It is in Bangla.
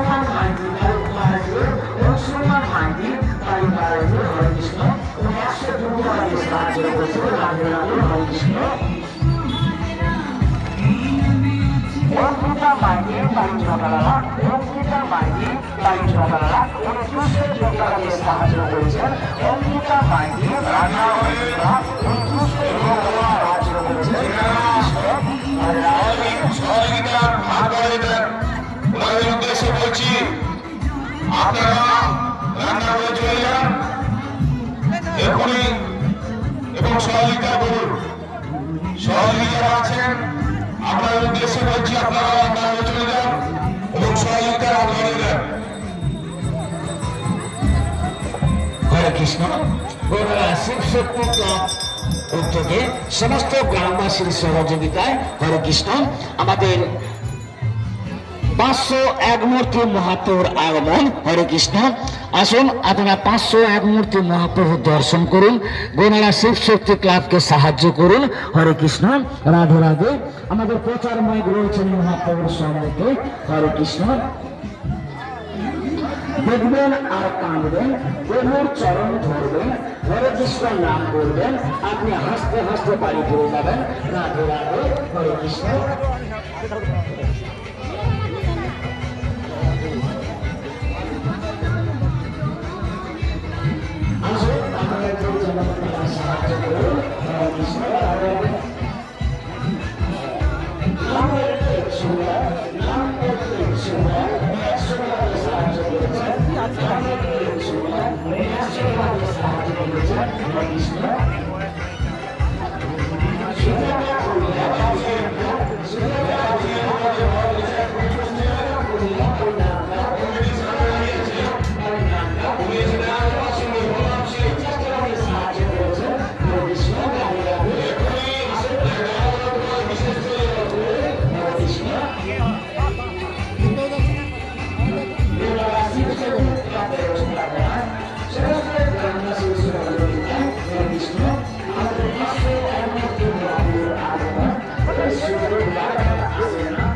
সুমান মাইতি সুমান মাইতি পরিবারে হরে কৃষ্ণ 102 টাকা সাহায্য করেছে রাধে রাধে হরে কৃষ্ণ অঙ্কিতা মাইতি বাড়ি ঝগড়া অঙ্কিতা মাইতি বাড়ি ঝগড়া 29 টাকা সাহায্য করেছেন অঙ্কিতা মাইতি রাধা সাহায্য করেছেন সহযোগিতার হাত বাড়িয়ে দেন ওনাদের উদ্দেশ্যে বলছি আপনারা রান্না করে চলে যান এখনই এবং সহযোগিতা করুন সহযোগিতা আছেন আপনাদের উদ্দেশ্যে বলছি আপনারা রান্না করে চলে যান এবং সহযোগিতার হাত বাড়িয়ে দেন হরে কৃষ্ণ শিব শক্তি ক্লাব উদ্যোগে সমস্ত গ্রামবাসীর সহযোগিতায় হরে কৃষ্ণ আমাদের 501 মূর্তি মহাপ্রভুর আগমন হরে কৃষ্ণ আসুন আপনারা 501 মূর্তি মহাপ্রভু দর্শন করুন গোনারা শিব শক্তি ক্লাবকে সাহায্য করুন হরে কৃষ্ণ রাধে রাধে আমাদের প্রচারময় রয়েছেন মহাপ্রভুর সম্মুখে হরে কৃষ্ণ দেখবেন আর কাঁদবেন প্রভুর চরণ ধরবেন হরে কৃষ্ণ নাম করবেন আপনি হাসতে হাসতে বাড়ি ফিরে যাবেন রাধে রাধে হরে কৃষ্ণ আসুন আপনাদের সাহায্য করুন হরে কৃষ্ণ রাধে রাধে সাহায্য করেছেন